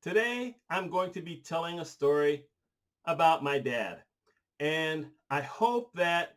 Today, I'm going to be telling a story about my dad. And I hope that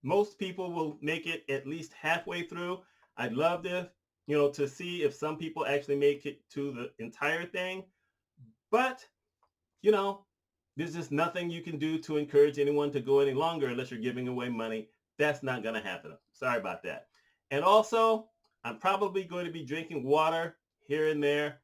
most people will make it at least halfway through. I'd love to see if some people actually make it to the entire thing. But, you know, there's just nothing you can do to encourage anyone to go any longer unless you're giving away money. That's not going to happen. Sorry about that. And also, I'm probably going to be drinking water here and there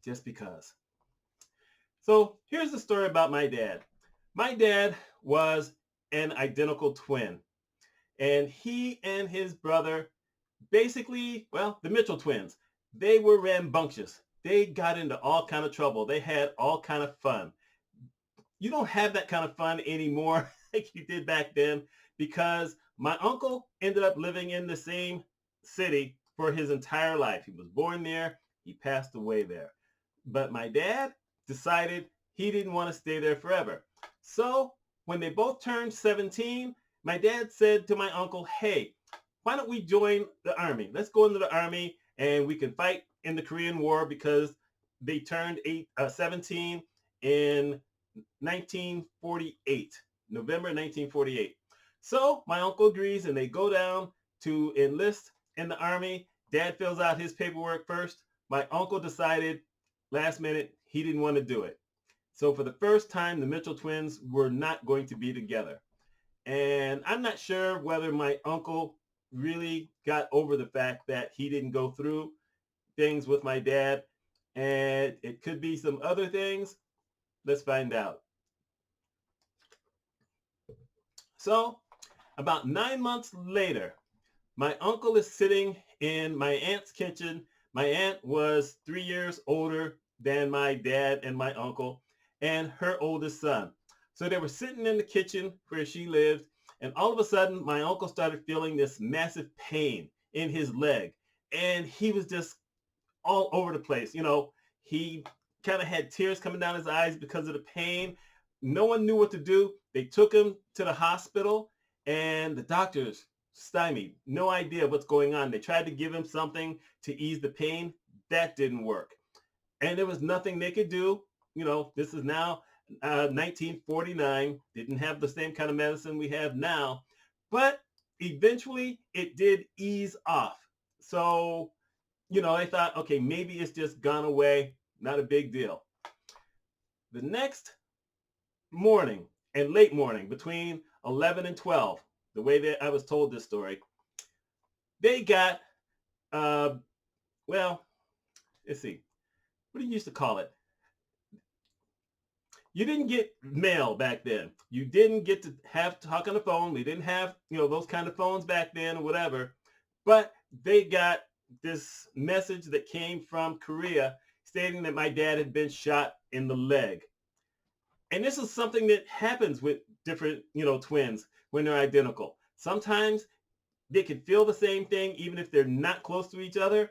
just because. So here's the story about my dad. My dad was an identical twin, and he and his brother basically, well, the Mitchell twins, they were rambunctious. They got into all kind of trouble. They had all kind of fun. You don't have that kind of fun anymore like you did back then because my uncle ended up living in the same city for his entire life. He was born there, he passed away there. But my dad decided he didn't want to stay there forever. So when they both turned 17, my dad said to my uncle, hey, why don't we join the army? Let's go into the army and we can fight in the Korean War because they turned 17 in 1948, November 1948. So my uncle agrees and they go down to enlist in the army. Dad fills out his paperwork first. My uncle decided last minute he didn't want to do it. So for the first time, the Mitchell twins were not going to be together. And I'm not sure whether my uncle really got over the fact that he didn't go through things with my dad. And it could be some other things. Let's find out. So about 9 months later, my uncle is sitting in my aunt's kitchen. My aunt was 3 years older than my dad and my uncle and her oldest son. So they were sitting in the kitchen where she lived. And all of a sudden, my uncle started feeling this massive pain in his leg. And he was just all over the place. He kind of had tears coming down his eyes because of the pain. No one knew what to do. They took him to the hospital and the doctors stymied. No idea what's going on. They tried to give him something to ease the pain. That didn't work. And there was nothing they could do. This is now 1949. Didn't have the same kind of medicine we have now. But eventually it did ease off. So they thought, okay, maybe it's just gone away. Not a big deal. The next morning and late morning, between 11 and 12, the way that I was told this story, they got, uh, well, let's see, what do you used to call it? You didn't get mail back then. You didn't get to have talk on the phone. We didn't have, those kind of phones back then or whatever. But they got this message that came from Korea stating that my dad had been shot in the leg. And this is something that happens with different, twins when they're identical. Sometimes they can feel the same thing even if they're not close to each other.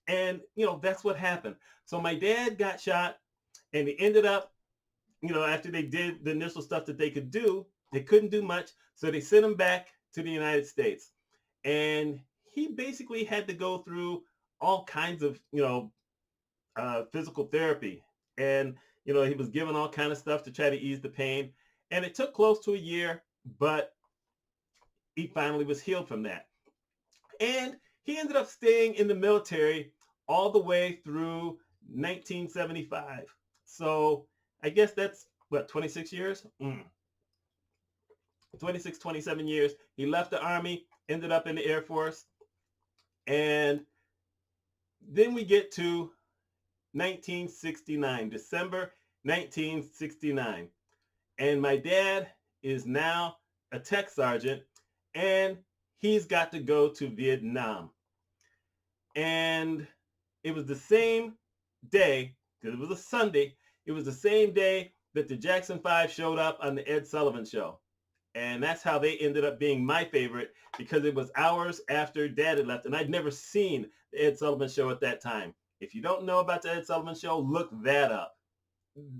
And, that's what happened. So my dad got shot and he ended up, after they did the initial stuff that they could do, they couldn't do much. So they sent him back to the United States. And he basically had to go through all kinds of, physical therapy. And, he was given all kind of stuff to try to ease the pain. And it took close to a year, but he finally was healed from that. And he ended up staying in the military all the way through 1975. So I guess that's what, 26 years? 26, 27 years. He left the army, ended up in the Air Force. And then we get to 1969, December 1969. And my dad is now a tech sergeant and he's got to go to Vietnam. And it was the same day, because it was a Sunday, it was the same day that the Jackson 5 showed up on the Ed Sullivan Show. And that's how they ended up being my favorite, because it was hours after Dad had left. And I'd never seen the Ed Sullivan Show at that time. If you don't know about the Ed Sullivan Show, look that up.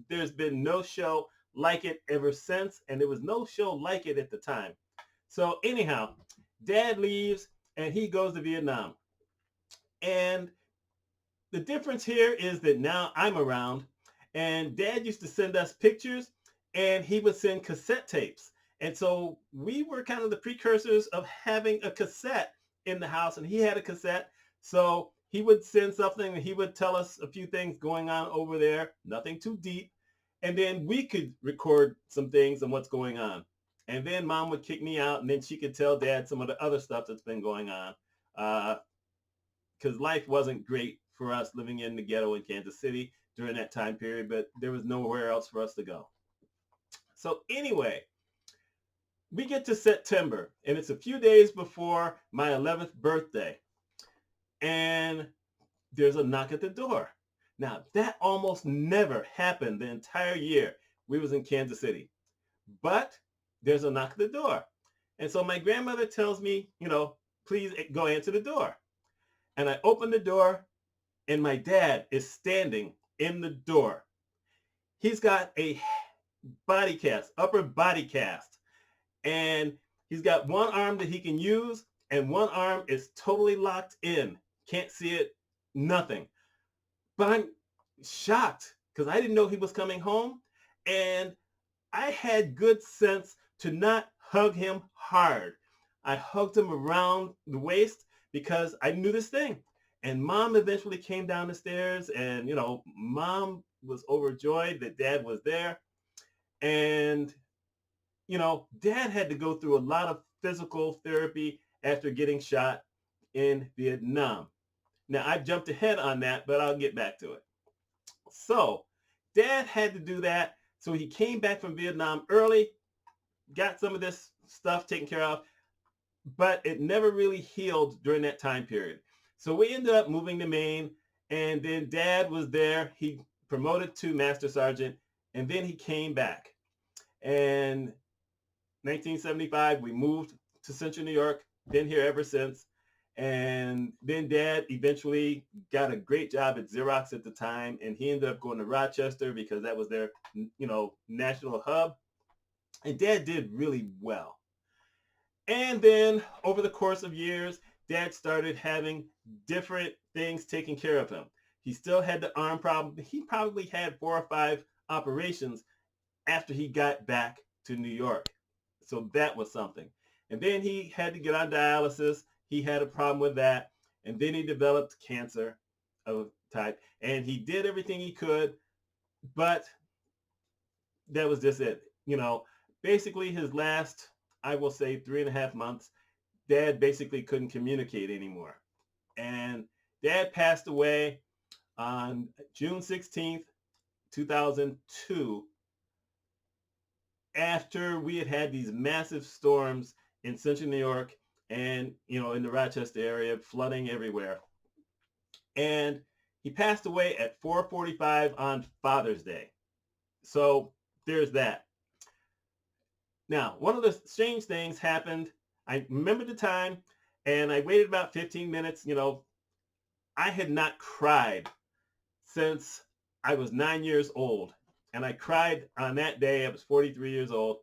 There's been no show like it ever since, and there was no show like it at the time. So anyhow, Dad leaves and he goes to Vietnam. And The difference here is that now I'm around, and Dad used to send us pictures, and he would send cassette tapes. And so we were kind of the precursors of having a cassette in the house, and he had a cassette. So he would send something, and he would tell us a few things going on over there, nothing too deep. And then we could record some things and what's going on. And then Mom would kick me out, and then she could tell Dad some of the other stuff that's been going on. Because life wasn't great for us living in the ghetto in Kansas City during that time period, but there was nowhere else for us to go. So anyway, we get to September, and it's a few days before my 11th birthday, and there's a knock at the door. Now, that almost never happened the entire year we was in Kansas City, but there's a knock at the door. And so my grandmother tells me, please go answer the door. And I open the door, and my dad is standing in the door. He's got a body cast, upper body cast, and he's got one arm that he can use, and one arm is totally locked in. Can't see it, nothing. But I'm shocked because I didn't know he was coming home, and I had good sense to not hug him hard. I hugged him around the waist because I knew this thing. And Mom eventually came down the stairs, and Mom was overjoyed that Dad was there. And Dad had to go through a lot of physical therapy after getting shot in Vietnam. Now, I've jumped ahead on that, but I'll get back to it. So Dad had to do that. So he came back from Vietnam early, got some of this stuff taken care of, but it never really healed during that time period. So we ended up moving to Maine, and then Dad was there. He promoted to Master Sergeant, and then he came back. And 1975, we moved to Central New York, been here ever since. And then Dad eventually got a great job at Xerox at the time, and he ended up going to Rochester because that was their, national hub. And Dad did really well. And then over the course of years, Dad started having different things taken care of him. He still had the arm problem. He probably had 4 or 5 operations after he got back to New York. So that was something. And then he had to get on dialysis. He had a problem with that. And then he developed cancer of type. And he did everything he could, but that was just it. Basically his last, I will say, 3.5 months, Dad basically couldn't communicate anymore. And Dad passed away on June 16th, 2002, after we had these massive storms in Central New York and, in the Rochester area, flooding everywhere. And he passed away at 4:45 on Father's Day. So there's that. Now, one of the strange things happened. I remember the time, and I waited about 15 minutes. I had not cried since I was 9 years old. And I cried on that day. I was 43 years old.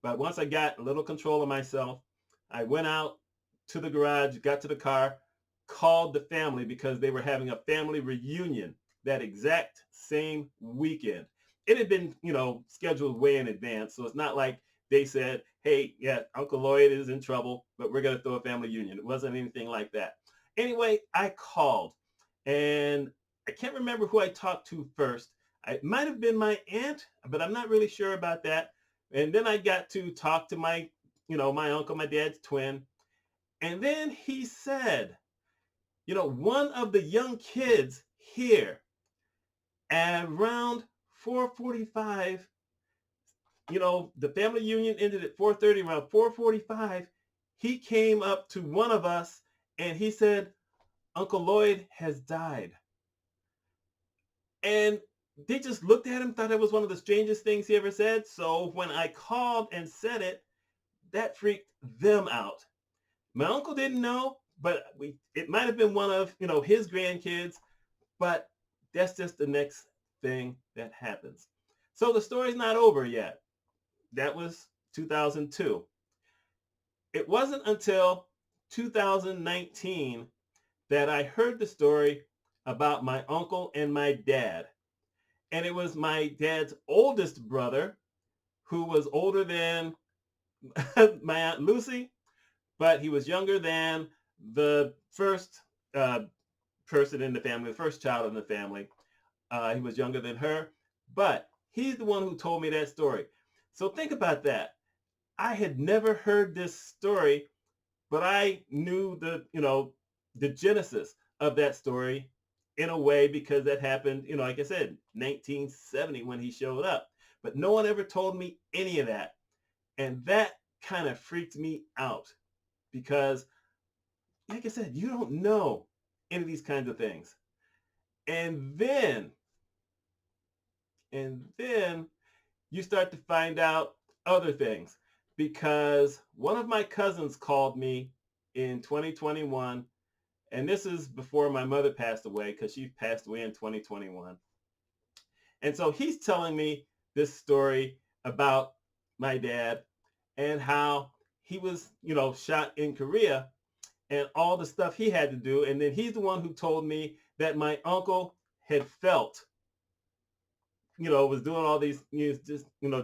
But once I got a little control of myself, I went out to the garage, got to the car, called the family because they were having a family reunion that exact same weekend. It had been, scheduled way in advance. So it's not like they said, hey, yeah, Uncle Lloyd is in trouble, but we're going to throw a family reunion. It wasn't anything like that. Anyway, I called, and I can't remember who I talked to first. It might have been my aunt, but I'm not really sure about that. And then I got to talk to my uncle, my dad's twin. And then he said, one of the young kids here at around 4:45, the family union ended at 4:30, around 4:45, he came up to one of us and he said, Uncle Lloyd has died. And they just looked at him, thought it was one of the strangest things he ever said. So when I called and said it, that freaked them out. My uncle didn't know, but it might have been one of, his grandkids, but that's just the next thing that happens. So the story's not over yet. That was 2002. It wasn't until 2019 that I heard the story about my uncle and my dad. And it was my dad's oldest brother who was older than my Aunt Lucy, but he was younger than the first uh, person in the family, the first child in the family. He was younger than her, but he's the one who told me that story. So think about that. I had never heard this story, but I knew the genesis of that story in a way because that happened, like I said, 1970 when he showed up. But no one ever told me any of that. And that kind of freaked me out because, like I said, you don't know any of these kinds of things. And then, and then you start to find out other things because one of my cousins called me in 2021, and this is before my mother passed away because she passed away in 2021. And so he's telling me this story about my dad and how he was, shot in Korea and all the stuff he had to do. And then he's the one who told me that my uncle had felt, was doing all these,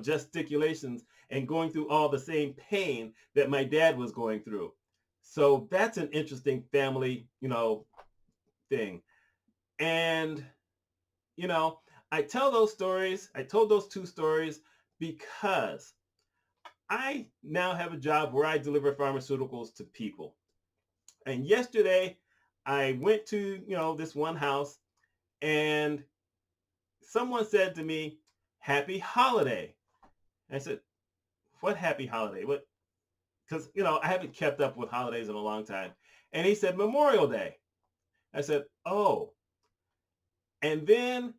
gesticulations and going through all the same pain that my dad was going through. So that's an interesting family, thing. And, you know, I told those two stories because I now have a job where I deliver pharmaceuticals to people. And yesterday I went to, this one house and someone said to me, "Happy holiday." And I said, "What happy holiday? What?" Because, I haven't kept up with holidays in a long time. And he said, "Memorial Day." I said, "Oh." And then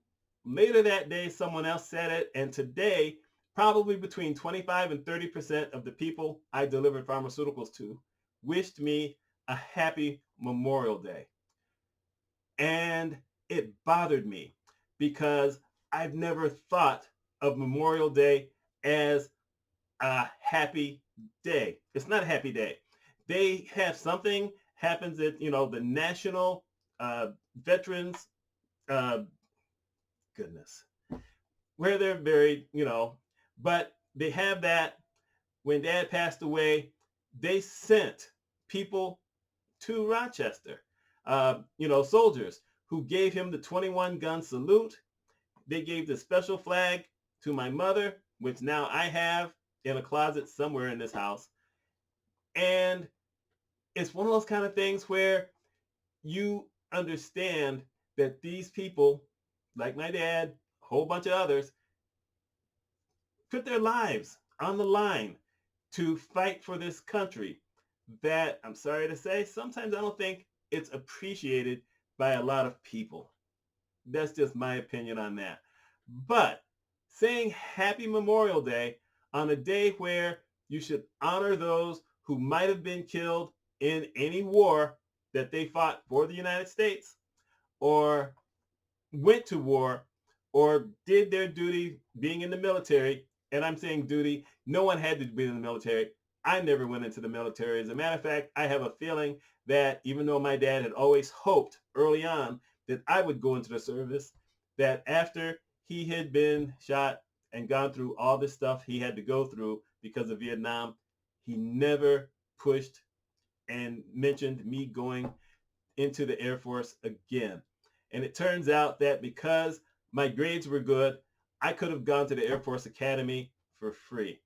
later that day, someone else said it. And today, probably between 25 and 30% of the people I delivered pharmaceuticals to wished me a happy Memorial Day. And it bothered me because I've never thought of Memorial Day as a happy day. It's not a happy day. They have something happens at, the National Veterans, uh, goodness, where they're buried, but they have that. When Dad passed away, they sent people to Rochester, soldiers who gave him the 21 gun salute. They gave the special flag to my mother, which now I have in a closet somewhere in this house. And it's one of those kind of things where you understand that these people, like my dad, a whole bunch of others, put their lives on the line to fight for this country that, I'm sorry to say, sometimes I don't think it's appreciated by a lot of people. That's just my opinion on that. But saying Happy Memorial Day on a day where you should honor those who might have been killed in any war that they fought for the United States or went to war or did their duty being in the military. And I'm saying duty, no one had to be in the military. I never went into the military. As a matter of fact, I have a feeling that even though my dad had always hoped early on that I would go into the service, that after he had been shot and gone through all this stuff he had to go through because of Vietnam, he never pushed and mentioned me going into the Air Force again. And it turns out that because my grades were good, I could have gone to the Air Force Academy for free.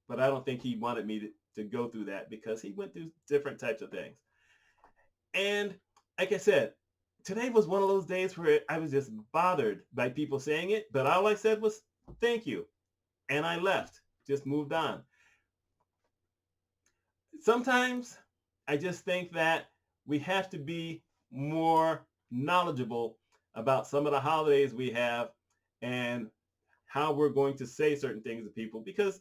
But I don't think he wanted me to go through that because he went through different types of things. And like I said, today was one of those days where I was just bothered by people saying it, but all I said was thank you. And I left, just moved on. Sometimes I just think that we have to be more knowledgeable about some of the holidays we have and how we're going to say certain things to people because,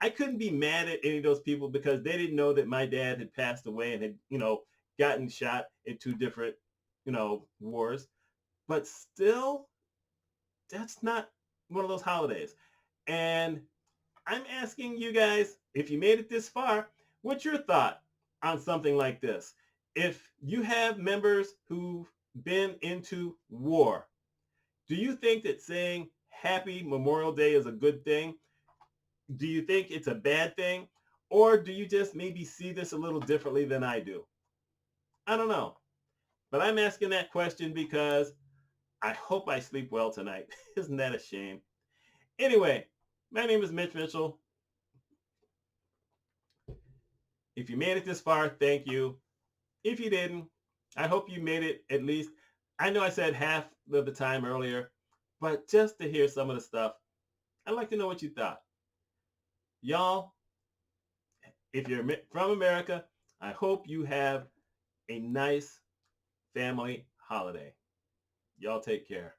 I couldn't be mad at any of those people because they didn't know that my dad had passed away and had, gotten shot in two different, wars. But still, that's not one of those holidays. And I'm asking you guys, if you made it this far, what's your thought on something like this? If you have members who been into war. Do you think that saying Happy Memorial Day is a good thing? Do you think it's a bad thing? Or do you just maybe see this a little differently than I do? I don't know. But I'm asking that question because I hope I sleep well tonight. Isn't that a shame? Anyway, my name is Mitch Mitchell. If you made it this far, thank you. If you didn't, I hope you made it at least. I know I said half of the time earlier, but just to hear some of the stuff, I'd like to know what you thought. Y'all, if you're from America, I hope you have a nice family holiday. Y'all take care.